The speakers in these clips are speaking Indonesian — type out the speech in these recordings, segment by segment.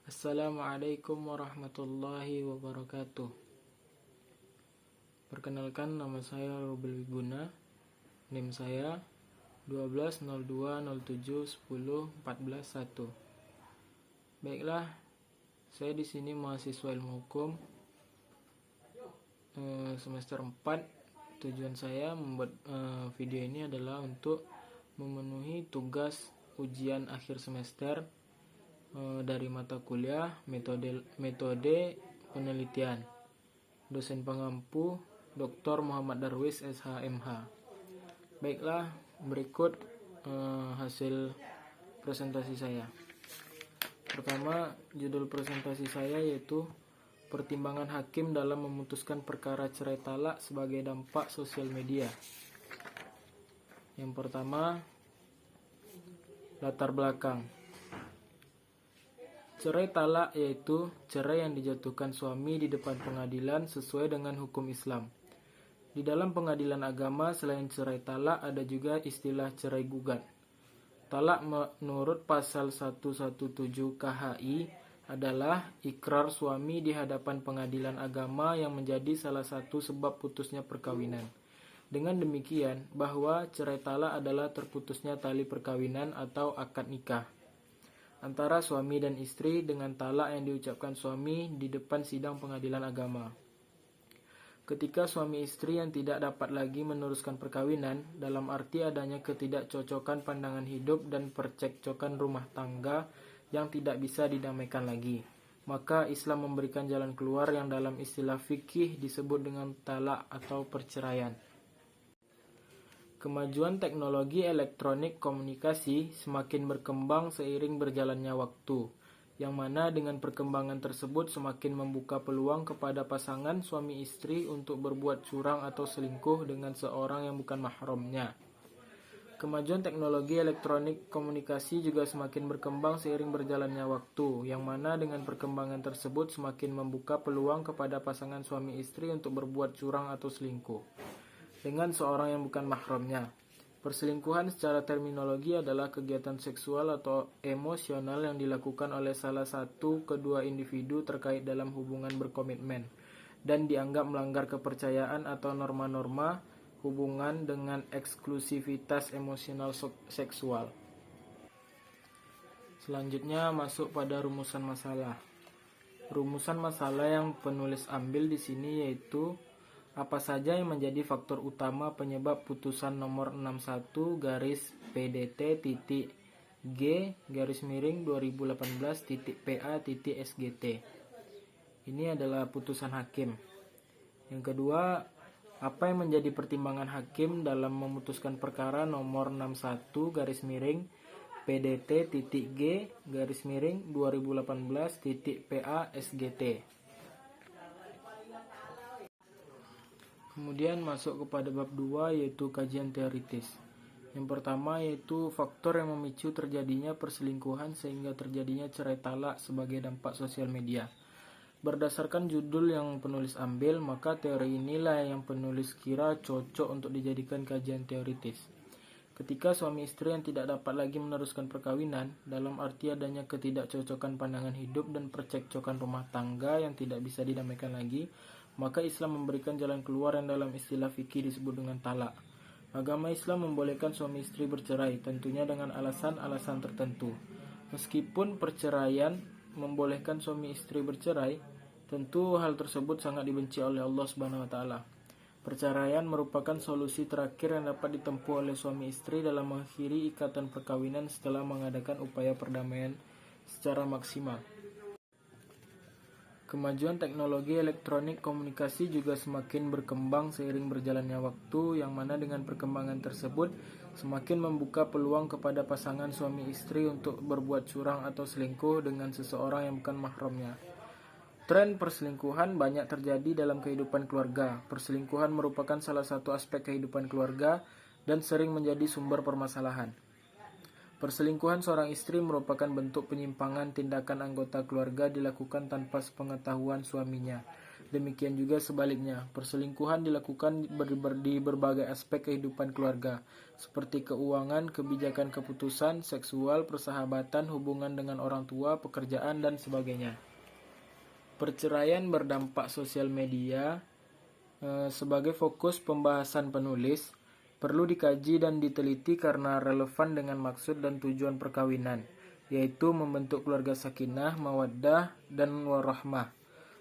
Assalamualaikum warahmatullahi wabarakatuh. Perkenalkan, nama saya Robel Wiguna. NIM saya 1202071014 1. Baiklah, saya di sini mahasiswa ilmu hukum semester 4. Tujuan saya membuat video ini adalah untuk memenuhi tugas ujian akhir semester dari mata kuliah metode penelitian. Dosen pengampu Dr. Muhammad Darwis SHMH. Baiklah, berikut hasil presentasi saya. Pertama, judul presentasi saya yaitu pertimbangan hakim dalam memutuskan perkara cerai talak sebagai dampak sosial media. Yang pertama, latar belakang. Cerai talak yaitu cerai yang dijatuhkan suami di depan pengadilan sesuai dengan hukum Islam. Di dalam pengadilan agama, selain cerai talak ada juga istilah cerai gugat. Talak menurut pasal 117 KHI adalah ikrar suami di hadapan pengadilan agama yang menjadi salah satu sebab putusnya perkawinan. Dengan demikian, bahwa cerai talak adalah terputusnya tali perkawinan atau akad nikah antara suami dan istri dengan talak yang diucapkan suami di depan sidang pengadilan agama. Ketika suami istri yang tidak dapat lagi meneruskan perkawinan, dalam arti adanya ketidakcocokan pandangan hidup dan percekcokan rumah tangga yang tidak bisa didamaikan lagi, maka Islam memberikan jalan keluar yang dalam istilah fikih disebut dengan talak atau perceraian. Kemajuan teknologi elektronik komunikasi semakin berkembang seiring berjalannya waktu, yang mana dengan perkembangan tersebut semakin membuka peluang kepada pasangan suami istri untuk berbuat curang atau selingkuh dengan seorang yang bukan mahramnya. Kemajuan teknologi elektronik komunikasi juga semakin berkembang seiring berjalannya waktu, yang mana dengan perkembangan tersebut semakin membuka peluang kepada pasangan suami istri untuk berbuat curang atau selingkuh dengan seorang yang bukan mahramnya. Perselingkuhan secara terminologi adalah kegiatan seksual atau emosional yang dilakukan oleh salah satu kedua individu terkait dalam hubungan berkomitmen dan dianggap melanggar kepercayaan atau norma-norma hubungan dengan eksklusivitas emosional seksual. Selanjutnya masuk pada rumusan masalah. Rumusan masalah yang penulis ambil di sini yaitu apa saja yang menjadi faktor utama penyebab putusan nomor 61 garis PDT titik G garis miring 2018 titik PA titik SGT. Ini adalah putusan hakim. Yang kedua, apa yang menjadi pertimbangan hakim dalam memutuskan perkara nomor 61 garis miring PDT titik G garis miring 2018 titik PA SGT. Kemudian masuk kepada bab 2 yaitu kajian teoritis. Yang pertama yaitu faktor yang memicu terjadinya perselingkuhan sehingga terjadinya cerai talak sebagai dampak sosial media. Berdasarkan judul yang penulis ambil, maka teori inilah yang penulis kira cocok untuk dijadikan kajian teoritis. Ketika suami istri yang tidak dapat lagi meneruskan perkawinan, dalam arti adanya ketidakcocokan pandangan hidup dan percekcokan rumah tangga yang tidak bisa didamaikan lagi, maka Islam memberikan jalan keluar yang dalam istilah fikih disebut dengan talak. Agama Islam membolehkan suami istri bercerai, tentunya dengan alasan-alasan tertentu. Meskipun perceraian membolehkan suami istri bercerai, tentu hal tersebut sangat dibenci oleh Allah Subhanahu wa taala. Perceraian merupakan solusi terakhir yang dapat ditempuh oleh suami istri dalam mengakhiri ikatan perkawinan setelah mengadakan upaya perdamaian secara maksimal. Kemajuan teknologi elektronik komunikasi juga semakin berkembang seiring berjalannya waktu, yang mana dengan perkembangan tersebut semakin membuka peluang kepada pasangan suami istri untuk berbuat curang atau selingkuh dengan seseorang yang bukan mahramnya. Tren perselingkuhan banyak terjadi dalam kehidupan keluarga. Perselingkuhan merupakan salah satu aspek kehidupan keluarga dan sering menjadi sumber permasalahan. Perselingkuhan seorang istri merupakan bentuk penyimpangan tindakan anggota keluarga dilakukan tanpa sepengetahuan suaminya. Demikian juga sebaliknya, perselingkuhan dilakukan di berbagai aspek kehidupan keluarga, seperti keuangan, kebijakan keputusan, seksual, persahabatan, hubungan dengan orang tua, pekerjaan, dan sebagainya. Perceraian berdampak sosial media sebagai fokus pembahasan penulis perlu dikaji dan diteliti karena relevan dengan maksud dan tujuan perkawinan, yaitu membentuk keluarga sakinah, mawaddah, dan warahmah.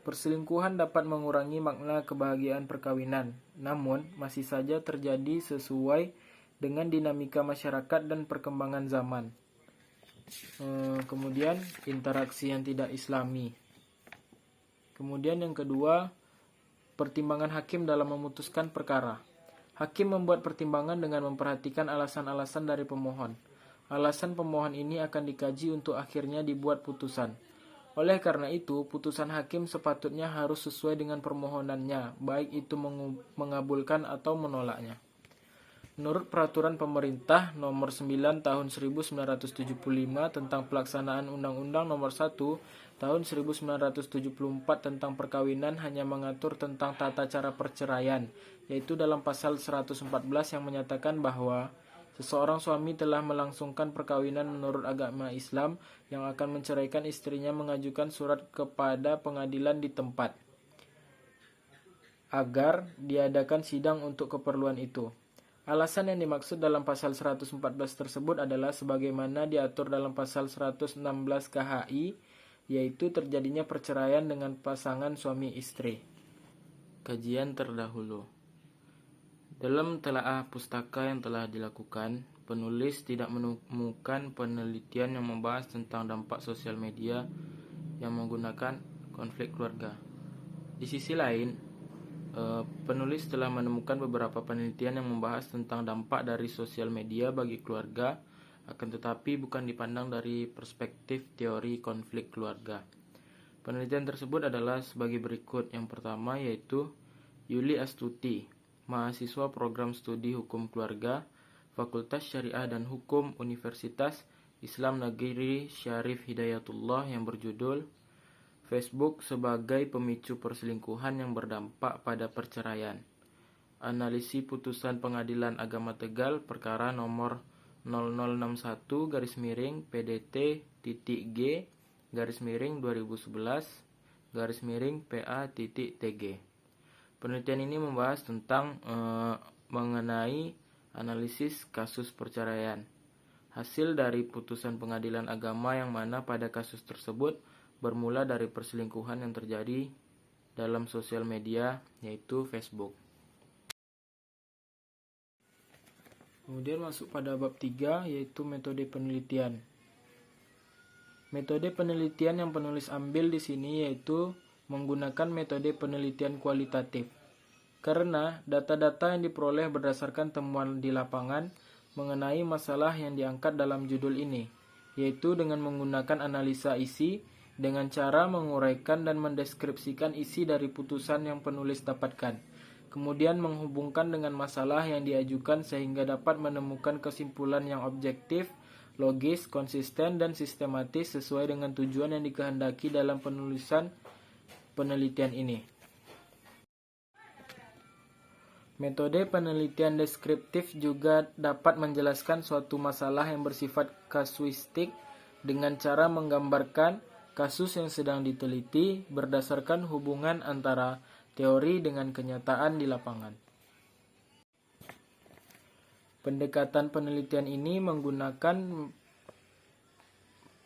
Perselingkuhan dapat mengurangi makna kebahagiaan perkawinan, namun masih saja terjadi sesuai dengan dinamika masyarakat dan perkembangan zaman. Kemudian interaksi yang tidak islami. Kemudian yang kedua, pertimbangan hakim dalam memutuskan perkara. Hakim membuat pertimbangan dengan memperhatikan alasan-alasan dari pemohon. Alasan pemohon ini akan dikaji untuk akhirnya dibuat putusan. Oleh karena itu, putusan hakim sepatutnya harus sesuai dengan permohonannya, baik itu mengabulkan atau menolaknya. Menurut Peraturan Pemerintah Nomor 9 Tahun 1975 tentang Pelaksanaan Undang-Undang Nomor 1 Tahun 1974 tentang Perkawinan hanya mengatur tentang tata cara perceraian, yaitu dalam pasal 114 yang menyatakan bahwa seseorang suami telah melangsungkan perkawinan menurut agama Islam yang akan menceraikan istrinya mengajukan surat kepada pengadilan di tempat agar diadakan sidang untuk keperluan itu. Alasan yang dimaksud dalam pasal 114 tersebut adalah sebagaimana diatur dalam pasal 116 KHI, yaitu terjadinya perceraian dengan pasangan suami istri. Kajian terdahulu. Dalam telaah pustaka yang telah dilakukan, penulis tidak menemukan penelitian yang membahas tentang dampak sosial media yang menggunakan konflik keluarga. Di sisi lain, penulis telah menemukan beberapa penelitian yang membahas tentang dampak dari sosial media bagi keluarga, akan tetapi bukan dipandang dari perspektif teori konflik keluarga. Penelitian tersebut adalah sebagai berikut. Yang pertama yaitu Yuli Astuti, mahasiswa program studi hukum keluarga, Fakultas Syariah dan Hukum Universitas Islam Negeri Syarif Hidayatullah, yang berjudul Facebook sebagai pemicu perselingkuhan yang berdampak pada perceraian. Analisis putusan Pengadilan Agama Tegal perkara nomor 0061-G/2011-PA.TG. Penelitian ini membahas tentang mengenai analisis kasus perceraian. Hasil dari putusan pengadilan agama yang mana pada kasus tersebut bermula dari perselingkuhan yang terjadi dalam sosial media, yaitu Facebook. Kemudian masuk pada bab 3, yaitu metode penelitian. Metode penelitian yang penulis ambil di sini yaitu menggunakan metode penelitian kualitatif. Karena data-data yang diperoleh berdasarkan temuan di lapangan mengenai masalah yang diangkat dalam judul ini, yaitu dengan menggunakan analisa isi dengan cara menguraikan dan mendeskripsikan isi dari putusan yang penulis dapatkan, kemudian menghubungkan dengan masalah yang diajukan sehingga dapat menemukan kesimpulan yang objektif, logis, konsisten, dan sistematis sesuai dengan tujuan yang dikehendaki dalam penulisan penelitian ini. Metode penelitian deskriptif juga dapat menjelaskan suatu masalah yang bersifat kasuistik dengan cara menggambarkan kasus yang sedang diteliti berdasarkan hubungan antara teori dengan kenyataan di lapangan. Pendekatan penelitian ini menggunakan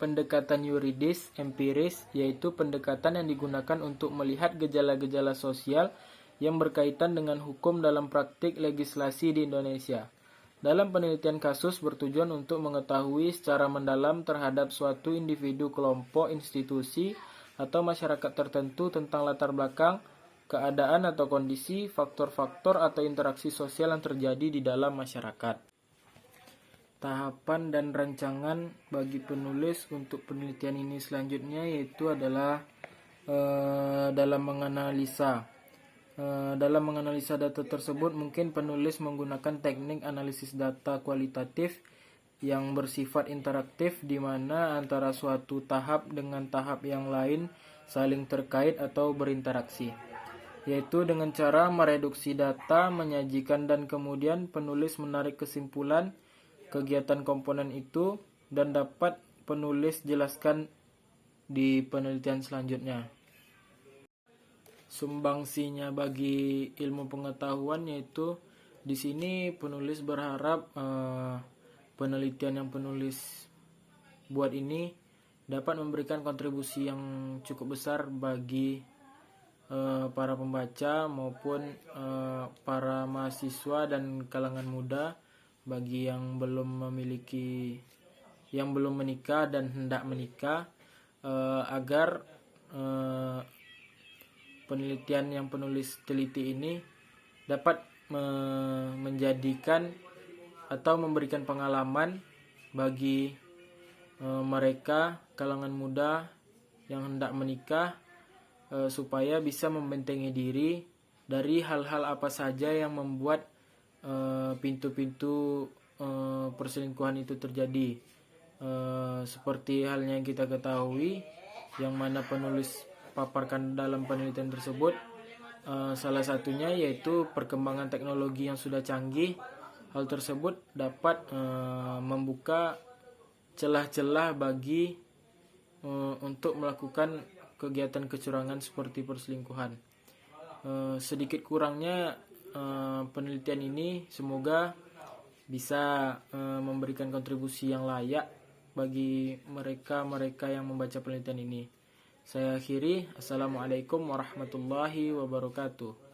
pendekatan yuridis empiris, yaitu pendekatan yang digunakan untuk melihat gejala-gejala sosial yang berkaitan dengan hukum dalam praktik legislasi di Indonesia. Dalam penelitian kasus bertujuan untuk mengetahui secara mendalam terhadap suatu individu, kelompok, institusi, atau masyarakat tertentu tentang latar belakang, keadaan atau kondisi, faktor-faktor atau interaksi sosial yang terjadi di dalam masyarakat. Tahapan dan rancangan bagi penulis untuk penelitian ini selanjutnya yaitu adalah dalam menganalisa. Dalam menganalisa data tersebut, mungkin penulis menggunakan teknik analisis data kualitatif yang bersifat interaktif, di mana antara suatu tahap dengan tahap yang lain saling terkait atau berinteraksi. yaitu dengan cara mereduksi data, menyajikan, dan kemudian penulis menarik kesimpulan kegiatan komponen itu dan dapat penulis jelaskan di penelitian selanjutnya. Sumbangsinya bagi ilmu pengetahuan yaitu di sini penulis berharap penelitian yang penulis buat ini dapat memberikan kontribusi yang cukup besar bagi para pembaca maupun para mahasiswa dan kalangan muda, bagi yang belum menikah dan hendak menikah, agar penelitian yang penulis teliti ini dapat menjadikan atau memberikan pengalaman bagi mereka kalangan muda yang hendak menikah, supaya bisa membentengi diri dari hal-hal apa saja yang membuat pintu-pintu perselingkuhan itu terjadi. Seperti halnya yang kita ketahui, yang mana penulis paparkan dalam penelitian tersebut, salah satunya yaitu perkembangan teknologi yang sudah canggih. Hal tersebut dapat membuka celah-celah bagi untuk melakukan kegiatan kecurangan seperti perselingkuhan. Sedikit kurangnya penelitian ini semoga bisa memberikan kontribusi yang layak bagi mereka yang membaca penelitian ini. Saya akhiri. Assalamualaikum warahmatullahi wabarakatuh.